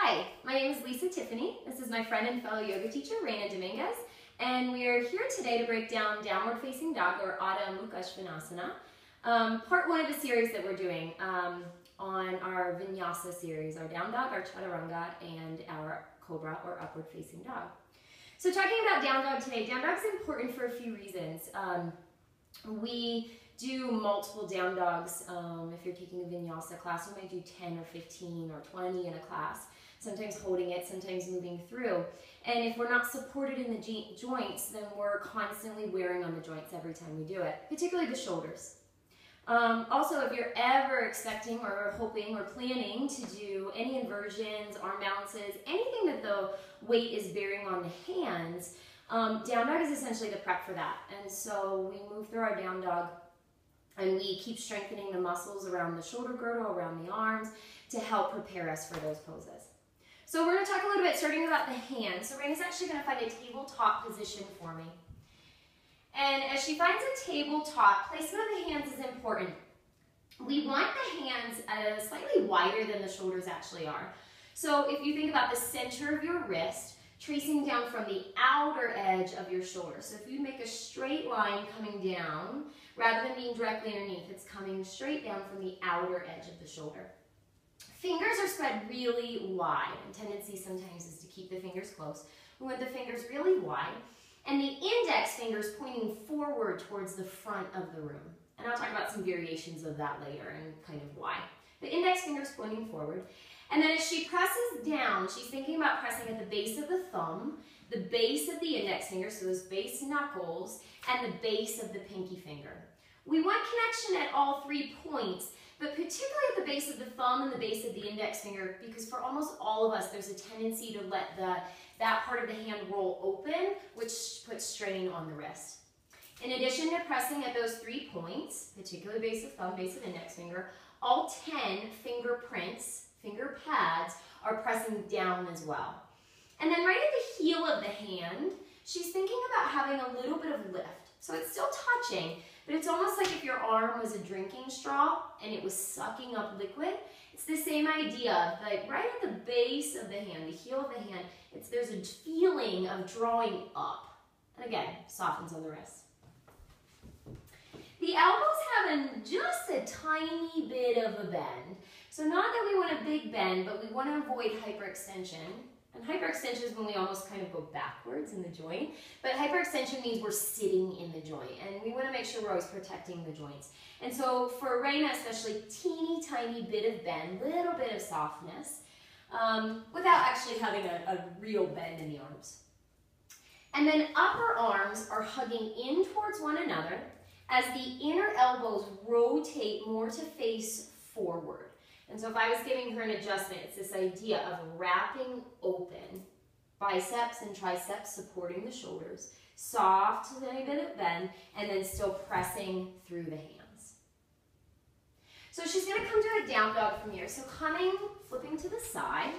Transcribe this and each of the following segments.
Hi, my name is Lisa Tiffany. This is my friend and fellow yoga teacher, Raina Dominguez, and we are here today to break down downward facing dog, or Adho Mukha Svanasana, part one of a series that we're doing on our Vinyasa series, our down dog, our chaturanga, and our cobra, or upward facing dog. So talking about down dog today, down dog is important for a few reasons. We do multiple down dogs. If you're taking a Vinyasa class, you might do 10 or 15 or 20 in a class, sometimes holding it, sometimes moving through. And if we're not supported in the joints, then we're constantly wearing on the joints every time we do it, particularly the shoulders. Also, if you're ever expecting or hoping or planning to do any inversions, arm balances, anything that the weight is bearing on the hands, down dog is essentially the prep for that. And so we move through our down dog and we keep strengthening the muscles around the shoulder girdle, around the arms, to help prepare us for those poses. So we're going to talk a little bit starting about the hands. So Raina's actually going to find a tabletop position for me. And as she finds a tabletop, placement of the hands is important. We want the hands slightly wider than the shoulders actually are. So if you think about the center of your wrist, tracing down from the outer edge of your shoulder. So if you make a straight line coming down, rather than being directly underneath, it's coming straight down from the outer edge of the shoulder. Fingers are spread really wide, and tendency sometimes is to keep the fingers close. We want the fingers really wide, and the index fingers pointing forward towards the front of the room. And I'll talk about some variations of that later and kind of why. The index fingers pointing forward. And then as she presses down, she's thinking about pressing at the base of the thumb, the base of the index finger, so those base knuckles, and the base of the pinky finger. We want connection at all 3 points, but particularly at the base of the thumb and the base of the index finger, because for almost all of us, there's a tendency to let that part of the hand roll open, which puts strain on the wrist. In addition to pressing at those 3 points, particularly base of thumb, base of index finger, all 10 fingerprints, finger pads, are pressing down as well. And then right at the heel of the hand, she's thinking about having a little bit of lift. So it's still touching, but it's almost like if your arm was a drinking straw and it was sucking up liquid. It's the same idea, but right at the base of the hand, the heel of the hand, there's a feeling of drawing up. And again, softens on the wrist. The elbows have just a tiny bit of a bend. So not that we want a big bend, but we want to avoid hyperextension. And hyperextension is when we almost kind of go backwards in the joint. But hyperextension means we're sitting in the joint. And we want to make sure we're always protecting the joints. And so for Raina especially, teeny tiny bit of bend, little bit of softness, without actually having a real bend in the arms. And then upper arms are hugging in towards one another as the inner elbows rotate more to face forward. And so if I was giving her an adjustment, it's this idea of wrapping open, biceps and triceps supporting the shoulders, soft, tiny bit of bend, and then still pressing through the hands. So she's going to come to a down dog from here. So flipping to the side.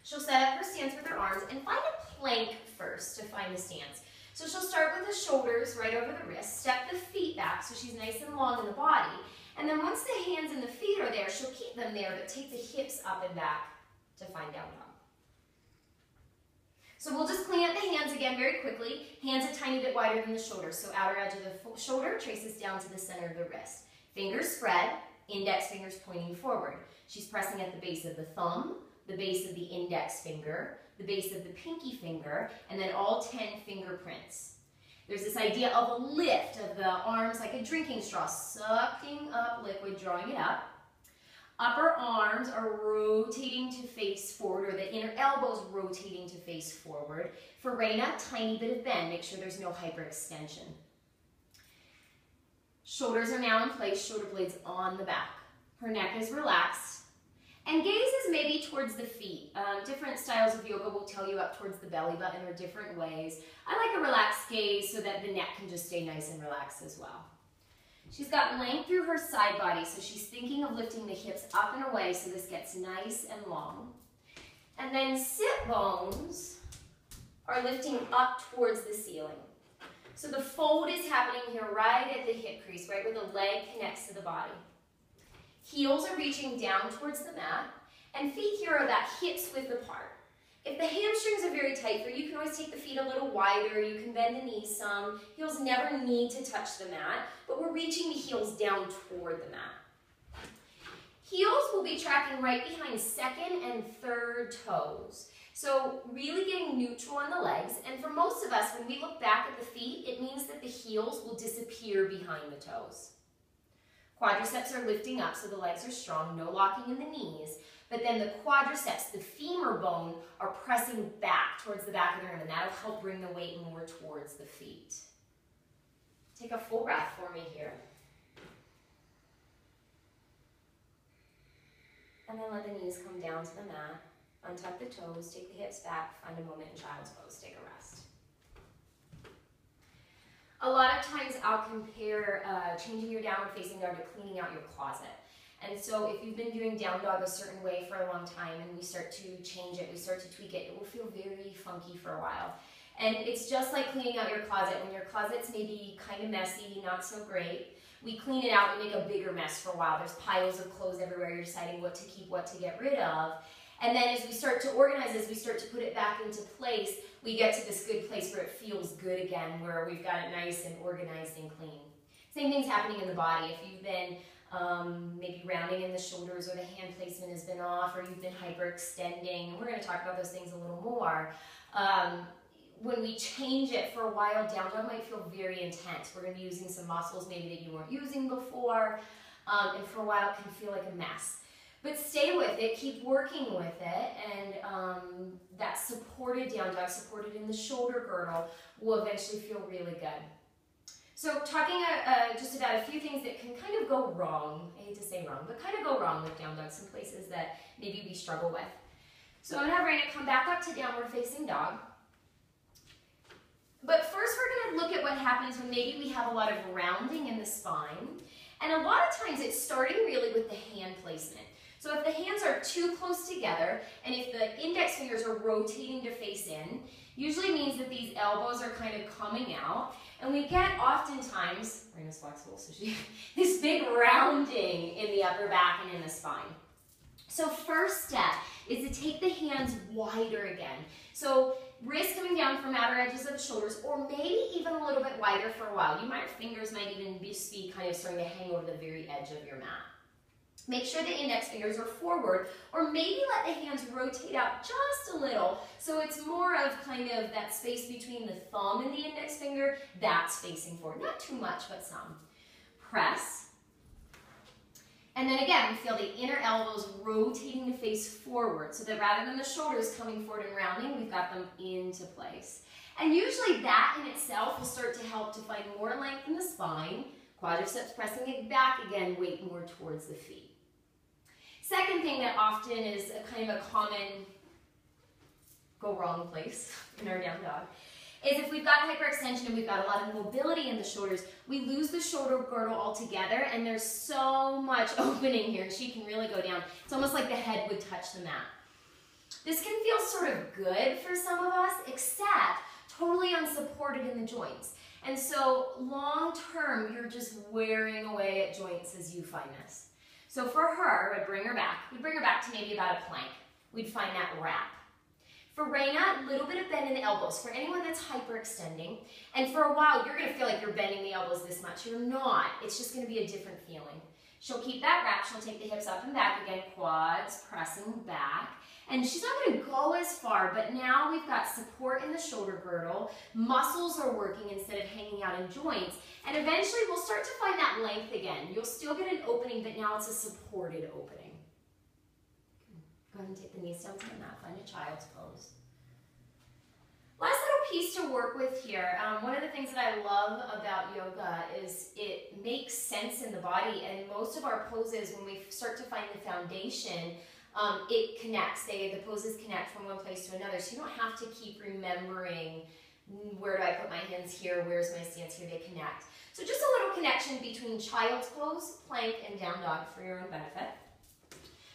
She'll set up her stance with her arms and find a plank first to find the stance. So she'll start with the shoulders right over the wrist, step the feet back so she's nice and long in the body. And then once the hands and the feet are there, she'll keep them there, but take the hips up and back to find down dog. So we'll just clean up the hands again very quickly. Hands a tiny bit wider than the shoulders. So outer edge of the shoulder traces down to the center of the wrist. Fingers spread, index fingers pointing forward. She's pressing at the base of the thumb, the base of the index finger, the base of the pinky finger, and then all 10 fingerprints. There's this idea of a lift of the arms like a drinking straw, sucking up liquid, drawing it up. Upper arms are rotating to face forward, or the inner elbows rotating to face forward. For Raina, tiny bit of bend. Make sure there's no hyperextension. Shoulders are now in place, shoulder blades on the back. Her neck is relaxed. And gaze is maybe towards the feet. Different styles of yoga will tell you up towards the belly button or different ways. I like a relaxed gaze so that the neck can just stay nice and relaxed as well. She's got length through her side body, so she's thinking of lifting the hips up and away so this gets nice and long. And then sit bones are lifting up towards the ceiling. So the fold is happening here right at the hip crease, right where the leg connects to the body. Heels are reaching down towards the mat, And feet here are that hips width apart. If the hamstrings are very tight for you, you can always take the feet a little wider. You can bend the knees some. Heels never need to touch the mat, but we're reaching the heels down toward the mat. Heels will be tracking right behind second and third toes. So really getting neutral on the legs. And for most of us, when we look back at the feet, it means that the heels will disappear behind the toes. Quadriceps are lifting up so the legs are strong, no locking in the knees. But then the quadriceps, the femur bone, are pressing back towards the back of the room, and that'll help bring the weight more towards the feet. Take a full breath for me here. And then let the knees come down to the mat. Untuck the toes, take the hips back, find a moment in child's pose, take a rest. A lot of times I'll compare changing your downward facing dog to cleaning out your closet. And so if you've been doing down dog a certain way for a long time and we start to change it, we start to tweak it, it will feel very funky for a while. And it's just like cleaning out your closet. When your closet's maybe kind of messy, not so great, we clean it out and make a bigger mess for a while. There's piles of clothes everywhere, you're deciding what to keep, what to get rid of. And then as we start to organize, as we start to put it back into place, we get to this good place where it feels good again, where we've got it nice and organized and clean. Same thing's happening in the body. If you've been maybe rounding in the shoulders, or the hand placement has been off, or you've been hyperextending, we're going to talk about those things a little more. When we change it for a while, down dog might feel very intense. We're going to be using some muscles maybe that you weren't using before, and for a while it can feel like a mess. But stay with it, keep working with it, and that supported down dog, supported in the shoulder girdle, will eventually feel really good. So talking just about a few things that can kind of go wrong, I hate to say wrong, but kind of go wrong with down dog, some places that maybe we struggle with. So I'm going to have Raina come back up to downward facing dog. But first we're going to look at what happens when maybe we have a lot of rounding in the spine. And a lot of times it's starting really with the hand placement. So if the hands are too close together, and if the index fingers are rotating to face in, usually means that these elbows are kind of coming out. And we get oftentimes, Raina's flexible, so this big rounding in the upper back and in the spine. So first step is to take the hands wider again. So wrists coming down from outer edges of the shoulders, or maybe even a little bit wider for a while. Your fingers might even be kind of starting to hang over the very edge of your mat. Make sure the index fingers are forward, or maybe let the hands rotate out just a little, so it's more of kind of that space between the thumb and the index finger, that's facing forward. Not too much, but some. Press. And then again, we feel the inner elbows rotating to face forward, so that rather than the shoulders coming forward and rounding, we've got them into place. And usually that in itself will start to help to find more length in the spine, quadriceps pressing it back again, weight more towards the feet. Second thing that often is a kind of a common go wrong place in our down dog is if we've got hyperextension and we've got a lot of mobility in the shoulders, we lose the shoulder girdle altogether, and there's so much opening here, and she can really go down. It's almost like the head would touch the mat. This can feel sort of good for some of us, except totally unsupported in the joints. And so long term, you're just wearing away at joints as you find this. So for her, I'd bring her back. We'd bring her back to maybe about a plank. We'd find that wrap. For Raina, a little bit of bend in the elbows. For anyone that's hyperextending, and for a while, you're going to feel like you're bending the elbows this much. You're not. It's just going to be a different feeling. She'll keep that wrap. She'll take the hips up and back again, quads pressing back. And she's not going to go as far, but now we've got support in the shoulder girdle. Muscles are working instead of hanging out in joints. And eventually we'll start to find that length again. You'll still get an opening, but now it's a supported opening. Go ahead and take the knees down to the mat. Find a child's pose. Last little piece to work with here. One of the things that I love about yoga is it makes sense in the body. And most of our poses, when we start to find the foundation, it connects. The poses connect from one place to another. So you don't have to keep remembering, where do I put my hands here? Where's my stance here? They connect. So just a little connection between child's pose, plank, and down dog for your own benefit.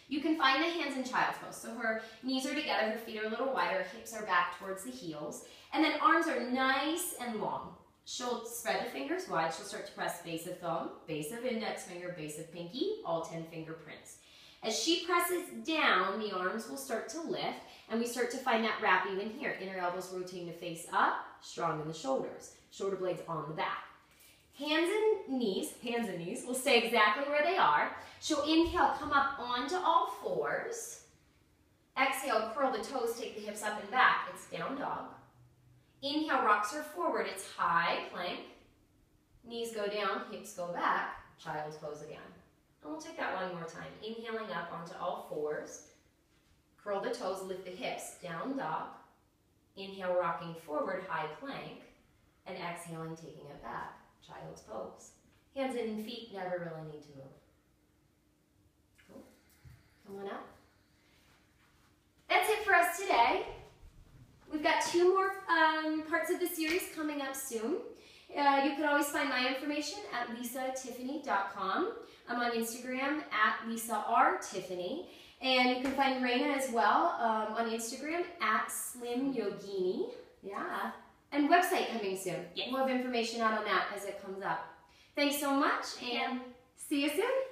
You can find the hands in child's pose. So her knees are together, her feet are a little wider, hips are back towards the heels, and then arms are nice and long. She'll spread the fingers wide. She'll start to press base of thumb, base of index finger, base of pinky, all 10 fingerprints. As she presses down, the arms will start to lift, and we start to find that wrap even here. Inner elbows rotating to face up, strong in the shoulders. Shoulder blades on the back. Hands and knees will stay exactly where they are. She'll inhale, come up onto all fours. Exhale, curl the toes, take the hips up and back. It's down dog. Inhale, rocks her forward. It's high plank. Knees go down, hips go back. Child's pose again. And we'll take that one more time. Inhaling up onto all fours. Curl the toes, lift the hips. Down dog. Inhale, rocking forward, high plank. And exhaling, taking it back. Child's pose. Hands and feet never really need to move. Cool. Come on up. That's it for us today. We've got 2 more parts of the series coming up soon. You can always find my information at lisatiffany.com. I'm on Instagram at lisartiffany. And you can find Raina as well on Instagram at slimyogini. Yeah. And website coming soon. We'll have information out on that as it comes up. Thanks so much, and see you soon.